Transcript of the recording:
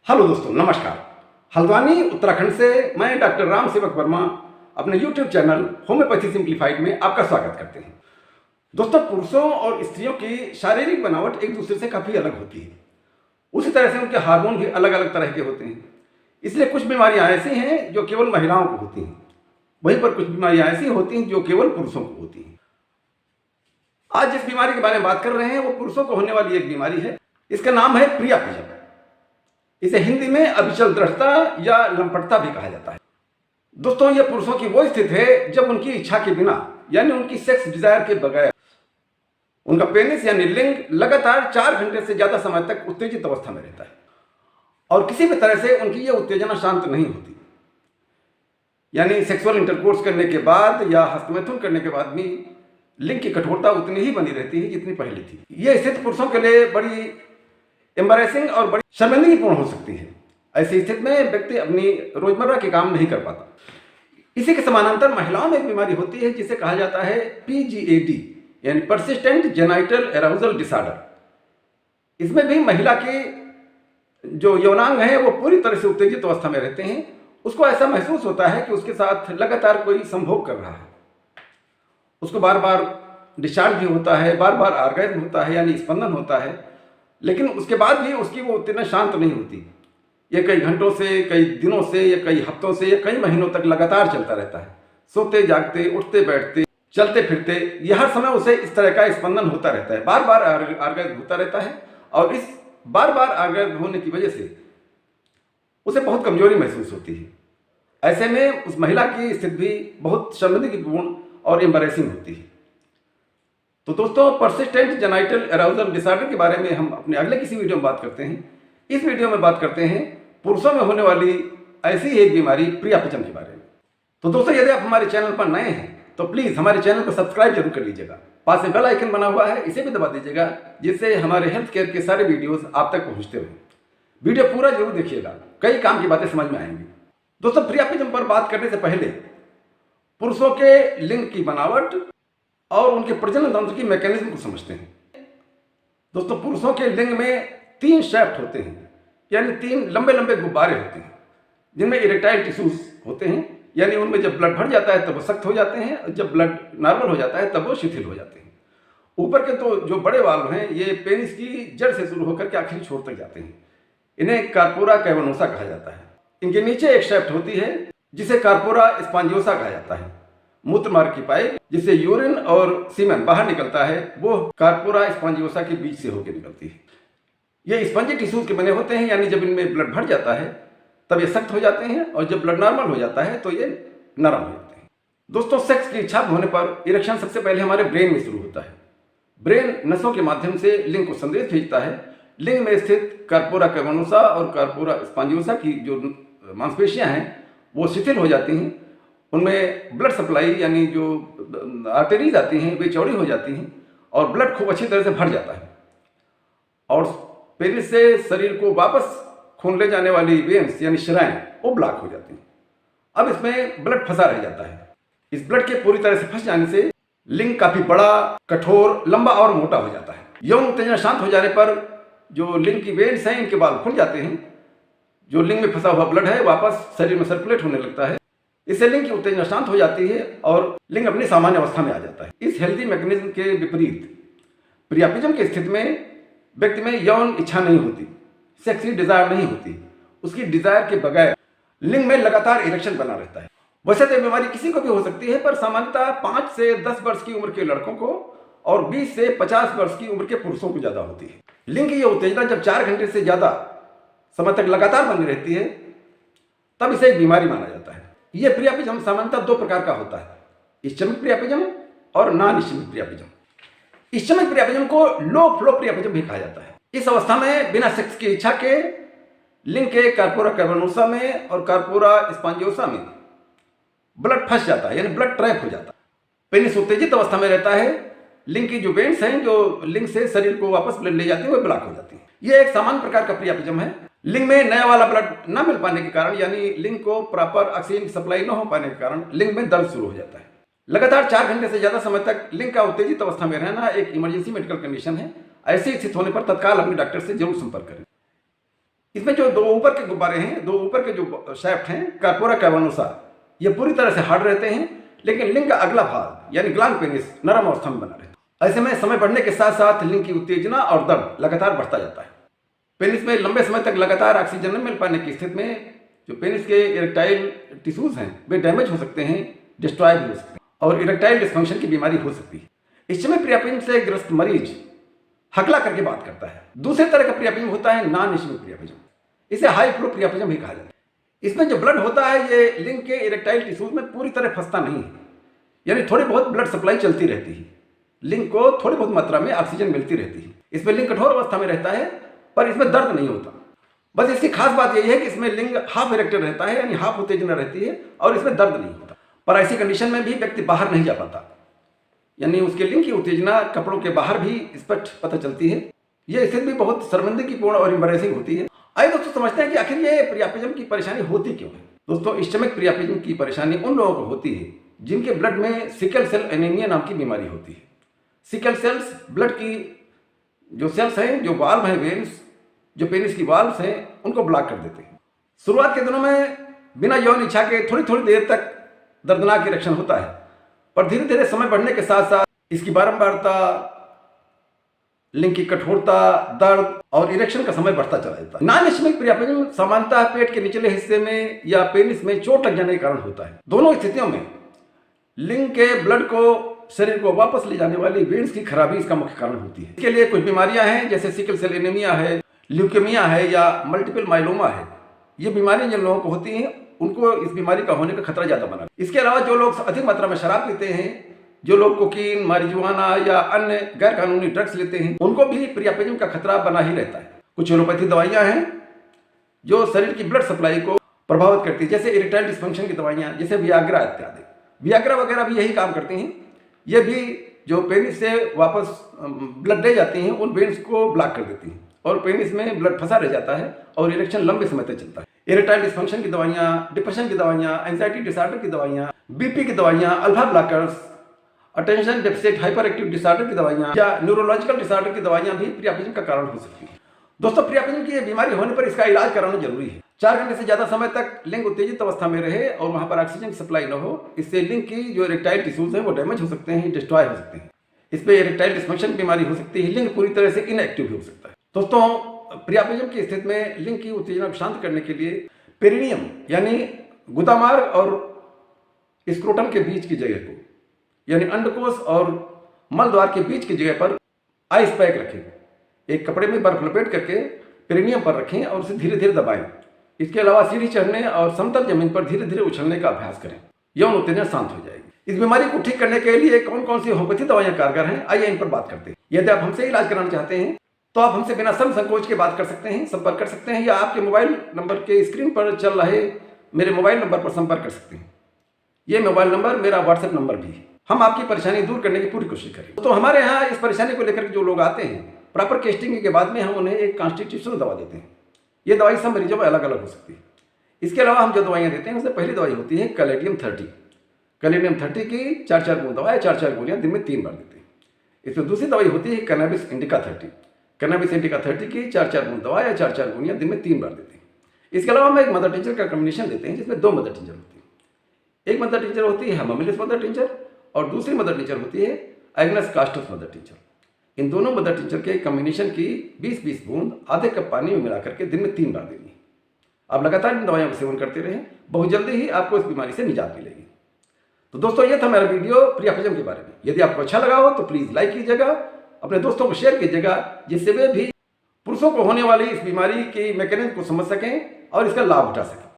Hello दोस्तों, नमस्कार। हल्द्वानी उत्तराखंड से मैं डॉक्टर राम सेवक वर्मा अपने यूट्यूब चैनल होम्योपैथी सिंप्लीफाइड में आपका स्वागत करते हैं। दोस्तों, पुरुषों और स्त्रियों की शारीरिक बनावट एक दूसरे से काफ़ी अलग होती है। उसी तरह से उनके हार्मोन भी अलग अलग तरह के होते हैं। इसलिए कुछ बीमारियां ऐसी हैं जो केवल महिलाओं को होती हैं, वहीं पर कुछ बीमारियां ऐसी होती हैं जो केवल पुरुषों को होती हैं। आज जिस बीमारी के बारे में बात कर रहे हैं वो पुरुषों को होने वाली एक बीमारी है। इसका नाम है प्रियापिजम। इसे हिंदी में अविचल दृढ़ता या लंपटता भी कहा जाता है। दोस्तों, यह पुरुषों की वो स्थिति है जब उनकी इच्छा के बिना यानी उनकी सेक्स डिजायर के बगैर उनका पेनिस यानी लिंग लगातार 4 घंटे से ज्यादा समय तक उत्तेजित अवस्था में रहता है और किसी भी तरह से उनकी यह उत्तेजना शांत नहीं होती। यानी सेक्सुअल इंटरकोर्स करने के बाद या हस्तमैथुन करने के बाद भी लिंग की कठोरता उतनी ही बनी रहती है जितनी पहले थी। यह स्थिति पुरुषों के लिए बड़ी एम्बैरेसिंग और बड़ी शर्मिंदगीपूर्ण हो सकती है। ऐसी स्थिति में व्यक्ति अपनी रोजमर्रा के काम नहीं कर पाता। इसी के समानांतर महिलाओं में एक बीमारी होती है जिसे कहा जाता है PGAD यानी परसिस्टेंट जेनाइटल एराउजल डिसऑर्डर। इसमें भी महिला के जो यौनांग है वो पूरी तरह से उत्तेजित अवस्था में रहते हैं। उसको ऐसा महसूस होता है कि उसके साथ लगातार कोई संभोग कर रहा है। उसको बार बार डिस्चार्ज भी होता है, बार बार ऑर्गेज्म होता है यानी स्पंदन होता है, लेकिन उसके बाद भी उसकी वो उत्तेजना शांत नहीं होती। ये कई घंटों से, कई दिनों से या कई हफ्तों से या कई महीनों तक लगातार चलता रहता है। सोते जागते, उठते बैठते, चलते फिरते यह हर समय उसे इस तरह का स्पंदन होता रहता है। बार बार ऑर्गेज्म होता रहता है और इस बार बार ऑर्गेज्म होने की वजह से उसे बहुत कमजोरी महसूस होती है। ऐसे में उस महिला की स्थिति भी बहुत शर्मिंदगीपूर्ण और एम्बैरेसिंग होती है। तो दोस्तों, परसिस्टेंट जेनाइटल एराउजल डिसऑर्डर के बारे में हम अपने अगले किसी वीडियो में बात करते हैं। इस वीडियो में बात करते हैं पुरुषों में होने वाली ऐसी ही एक बीमारी प्रियापिजम के बारे में। तो दोस्तों, यदि आप हमारे चैनल पर नए हैं तो प्लीज हमारे चैनल को सब्सक्राइब जरूर कर लीजिएगा। पास में बेल आइकन बना हुआ है, इसे भी दबा दीजिएगा जिससे हमारे हेल्थ केयर के सारे वीडियोस आप तक पहुंचते रहें। वीडियो पूरा जरूर देखिएगा, कई काम की बातें समझ में आएंगी। दोस्तों, प्रियापिजम पर बात करने से पहले पुरुषों के लिंग की बनावट और उनके प्रजनन तंत्र की मैकेनिज्म को समझते हैं। दोस्तों, पुरुषों के लिंग में 3 शैफ्ट होते हैं यानी 3 लंबे लंबे गुब्बारे होते हैं जिनमें इरेक्टाइल टिश्यूज होते हैं। यानी उनमें जब ब्लड भर जाता है तब वो सख्त हो जाते हैं और जब ब्लड नॉर्मल हो जाता है तब वो शिथिल हो जाते हैं। ऊपर के तो जो बड़े वाल्व हैं ये पेनिस की जड़ से शुरू होकर के आखिरी छोर तक जाते हैं। इन्हें कार्पोरा कैवर्नोसा कहा जाता है। इनके नीचे एक शैफ्ट होती है जिसे कार्पोरा स्पॉन्जियोसा कहा जाता है। मूत्र मार्ग की पाइप जिससे यूरिन और सीमेन बाहर निकलता है वो कार्पोरा स्पॉन्जियोसा के बीच से होकर निकलती है। ये स्पंजी टिश्यूज के बने होते हैं यानी जब इनमें ब्लड भर जाता है तब ये सख्त हो जाते हैं और जब ब्लड नॉर्मल हो जाता है तो ये नरम हो जाते हैं। दोस्तों, सेक्स की इच्छा होने पर इरेक्शन सबसे पहले हमारे ब्रेन में शुरू होता है। ब्रेन नसों के माध्यम से लिंग को संदेश भेजता है। लिंग में स्थित कार्पोरा कैवर्नोसा और कार्पोरा स्पॉन्जियोसा की जो मांसपेशियां हैं वो शिथिल हो जाती हैं। उनमें ब्लड सप्लाई यानी जो आर्टरीज आती हैं वे चौड़ी हो जाती हैं और ब्लड खूब अच्छी तरह से भर जाता है और पेनिस से शरीर को वापस खून ले जाने वाली वेन्स यानी शिराएं वो ब्लॉक हो जाती हैं। अब इसमें ब्लड फंसा रह जाता है। इस ब्लड के पूरी तरह से फंस जाने से लिंग काफी बड़ा, कठोर, लंबा और मोटा हो जाता है। यौन उत्तेजना शांत हो जाने पर जो लिंग की वेन्स हैं इनके बाल खुल जाते हैं। जो लिंग में फंसा हुआ ब्लड है वापस शरीर में सर्कुलेट होने लगता है। इससे लिंग की उत्तेजना शांत हो जाती है और लिंग अपनी सामान्य अवस्था में आ जाता है। इस हेल्दी मैकेनिज्म के विपरीत प्रियापिजम की स्थिति में व्यक्ति में यौन इच्छा नहीं होती, सेक्सी डिजायर नहीं होती। उसकी डिजायर के बगैर लिंग में लगातार इरेक्शन बना रहता है। वैसे तो बीमारी किसी को भी हो सकती है पर सामान्यतः 5 से 10 वर्ष की उम्र के लड़कों को और 20 से 50 वर्ष की उम्र के पुरुषों को ज्यादा होती है। लिंग की यह उत्तेजना जब 4 घंटे से ज्यादा समय तक लगातार बनी रहती है तब इसे एक बीमारी माना जाता है। यह प्रियापिजम सामान्यतः 2 प्रकार का होता है, इच्छमिक प्रियापिजम और नॉन इच्छमिक प्रियापिजम। इच्छमिक प्रियापिजम को लो फ्लो प्रियापिजम भी कहा जाता है। इस अवस्था में बिना सेक्स की इच्छा के लिंग के कार्पोरा कैवर्नोसा में और कार्पोरा स्पॉन्जियोसा में ब्लड फंस जाता है यानी ब्लड ट्रैप हो जाता है। पेनिस उत्तेजित अवस्था में रहता है। लिंग की जो वेन्स हैं जो लिंग से शरीर को वापस ब्लड ले जाती है वो ब्लॉक हो जाती है। यह एक सामान्य प्रकार का प्रियापिजम है। लिंग में नया वाला ब्लड न मिल पाने के कारण यानी लिंग को प्रॉपर ऑक्सीजन की सप्लाई न हो पाने के कारण लिंग में दर्द शुरू हो जाता है। लगातार 4 घंटे से ज्यादा समय तक लिंग का उत्तेजित अवस्था में रहना एक इमरजेंसी मेडिकल कंडीशन है। ऐसी स्थिति होने पर तत्काल अपने डॉक्टर से जरूर संपर्क करें। इसमें जो दो ऊपर के गुब्बारे हैं, दो ऊपर के जो शैफ्ट हैं कार्पोरा कैवर्नोसा, ये पूरी तरह से हार्ड रहते हैं, लेकिन लिंग का अगला भाग यानी ग्लांड पेनिस नरम अवस्था में बना रहता है। ऐसे में समय बढ़ने के साथ साथ लिंग की उत्तेजना और दर्द लगातार बढ़ता जाता है। पेनिस में लंबे समय तक लगातार ऑक्सीजन न मिल पाने की स्थिति में जो पेनिस के इरेक्टाइल टिश्यूज हैं वे डैमेज हो सकते हैं, डिस्ट्रॉय भी हो सकते हैं और इरेक्टाइल डिस्फंक्शन की बीमारी हो सकती है। इस समय प्रियापिंज से ग्रस्त मरीज हकला करके बात करता है। दूसरे तरह का प्रियापिंज होता है नॉन इस्केमिक प्रियापिंज, इसे हाई फ्लो प्रियापिंज भी कहा जाता है। इसमें जो ब्लड होता है ये लिंग के इरेक्टाइल टिश्यूज में पूरी तरह फंसता नहीं है, यानी थोड़ी बहुत ब्लड सप्लाई चलती रहती है, लिंग को थोड़ी बहुत मात्रा में ऑक्सीजन मिलती रहती है। इसमें लिंग कठोर अवस्था में रहता है पर इसमें दर्द नहीं होता। बस इसकी खास बात यही है कि इसमें लिंग हाफ इरेक्टेड रहता है, यानी हाफ उत्तेजना रहती है और इसमें दर्द नहीं होता। पर ऐसी कंडीशन में भी व्यक्ति बाहर नहीं जा पाता, यानी उसके लिंग की उत्तेजना कपड़ों के बाहर भी स्पष्ट पता चलती है। यह स्थिति भी बहुत शर्मिंदगीपूर्ण और एम्बैरेसिंग होती है। आइए दोस्तों समझते हैं कि आखिर ये प्रियापिज्म की परेशानी होती क्यों है। दोस्तों स्टमक प्रियापिज्म की परेशानी उन लोगों को होती है जिनके ब्लड में सिकल सेल एनीमिया नाम की बीमारी होती है। सिकल सेल्स ब्लड की जो सेल्स हैं, जो वाल्व हैं, वेन्स, जो पेनिस की वाल्व्स हैं, उनको ब्लॉक कर देते हैं। शुरुआत के दिनों में बिना यौन इच्छा के थोड़ी थोड़ी देर तक दर्दनाक इरेक्शन होता है, पर धीरे धीरे समय बढ़ने के साथ साथ इसकी बारंबारता, लिंग की कठोरता, दर्द और इरेक्शन का समय बढ़ता चला जाता है। नॉन इस्केमिक प्रियापिज्म सामान्यतः पेट के निचले हिस्से में या पेनिस में चोट लग जाने के कारण होता है। दोनों स्थितियों में लिंग के ब्लड को शरीर को वापस ले जाने वाली वेन्स की खराबी इसका मुख्य कारण होती है। इसके लिए कुछ बीमारियां हैं जैसे सिकल सेल एनीमिया है, ल्यूकेमिया है या मल्टीपल माइलोमा है। ये बीमारियां जिन लोगों को होती हैं उनको इस बीमारी का होने का खतरा ज्यादा बना। इसके अलावा जो लोग अधिक मात्रा में शराब पीते हैं, जो लोग कोकीन, मारिजुआना या अन्य गैर कानूनी ड्रग्स लेते हैं, उनको भी प्रियापिज्म का खतरा बना ही रहता है। कुछ एलोपैथी दवाइयां हैं जो शरीर की ब्लड सप्लाई को प्रभावित करती है, जैसे इरेक्टाइल डिस्फंक्शन की दवाइयां, जैसे वियाग्रा इत्यादि। वियाग्रा वगैरह भी यही काम करती हैं। ये भी जो पेनिस से वापस ब्लड ले जाती हैं उन वेन्स को ब्लॉक कर देती हैं और पेनिस में ब्लड फंसा रह जाता है और इरेक्शन लंबे समय तक चलता है। इरेक्टाइल डिस्फंक्शन की दवाइयां, डिप्रेशन की दवाइयां, एंजाइटी डिसऑर्डर की दवाइयां, बीपी की दवाइयां, alpha blockers, attention deficit hyper active disorder की दवाइयां या न्यूरोलॉजिकल डिसऑर्डर की दवाइयां भी प्रियापिज्म का कारण हो सकती है। दोस्तों प्रियापिज्म की बीमारी होने पर इसका इलाज कराना जरूरी है। 4 घंटे से ज्यादा समय तक लिंग उत्तेजित अवस्था में रहे और वहां पर ऑक्सीजन की सप्लाई न हो, इससे लिंग की जो इरेक्टाइल टिश्यूज हैं वो डैमेज हो सकते हैं, डिस्ट्रॉय हो सकते हैं। इस पे इरेक्टाइल डिस्फंक्शन बीमारी हो सकती है, लिंग पूरी तरह से इनएक्टिव भी हो सकता है। दोस्तों प्रियापिज्म की स्थिति में लिंग की उत्तेजना को शांत करने के लिए पेरिनियम यानी गुदामार्ग और स्क्रोटम के बीच की जगह को, यानी अंडकोश और मल द्वार के बीच की जगह पर आइस पैक रखें। एक कपड़े में बर्फ लपेट करके पेरिनियम पर रखें और उसे धीरे धीरे दबाएं। इसके अलावा सीढ़ी चढ़ने और समतल जमीन पर धीरे धीरे उछलने का अभ्यास करें। यौन उत्तेजना शांत हो जाएगी। इस बीमारी को ठीक करने के लिए कौन कौन सी होम्योपैथी दवाइयां कारगर हैं, आइए इन पर बात करते हैं। यदि आप हमसे इलाज कराना चाहते हैं तो आप हमसे बिना संकोच के बात कर सकते हैं, संपर्क कर सकते हैं या आपके मोबाइल नंबर के स्क्रीन पर चल रहे मेरे मोबाइल नंबर पर संपर्क कर सकते हैं। ये मोबाइल नंबर मेरा व्हाट्सएप नंबर भी है। हम आपकी परेशानी दूर करने की पूरी कोशिश करें। तो हमारे यहाँ इस परेशानी को लेकर जो लोग आते हैं, प्रॉपर टेस्टिंग के बाद में हम उन्हें एक कॉन्स्टिट्यूशनल दवा देते हैं। ये दवाई सब मरीजों में अलग अलग हो सकती है। इसके अलावा हम जो दवाइयाँ देते हैं उसमें पहली दवाई होती है कैलेडियम 30। कैलेडियम 30 की 4-4 बूंद दवा या 4-4 गोलियाँ दिन में 3 बार देते हैं। इसमें दूसरी दवाई होती है कैनाबिस इंडिका 30। कैनाबिस इंडिका 30 की 4-4 बूंद दवा या 4-4 गोलियाँ दिन में 3 बार देते हैं। इसके अलावा हम एक मदर टिंचर का कॉम्बिनेशन देते हैं जिसमें 2 मदर टिंचर होती है। एक मदर टिंचर होती है हेमामिलिस मदर टिंचर और दूसरी मदर टिंचर होती है एग्नस कास्टस मदर टिंचर। इन दोनों मदर टिंचर के कॉम्बिनेशन की 20-20 बूंद आधे कप पानी में मिलाकर के दिन में 3 बार देनी है। आप लगातार इन दवाइयों का सेवन करते रहें, बहुत जल्दी ही आपको इस बीमारी से निजात मिलेगी। तो दोस्तों ये था मेरा वीडियो प्रियापिज्म के बारे में। यदि आपको अच्छा लगा हो तो प्लीज़ लाइक कीजिएगा, अपने दोस्तों को शेयर कीजिएगा, जिससे वे भी पुरुषों को होने वाली इस बीमारी की मैकेनिज्म को समझ सकें और इसका लाभ उठा सकें।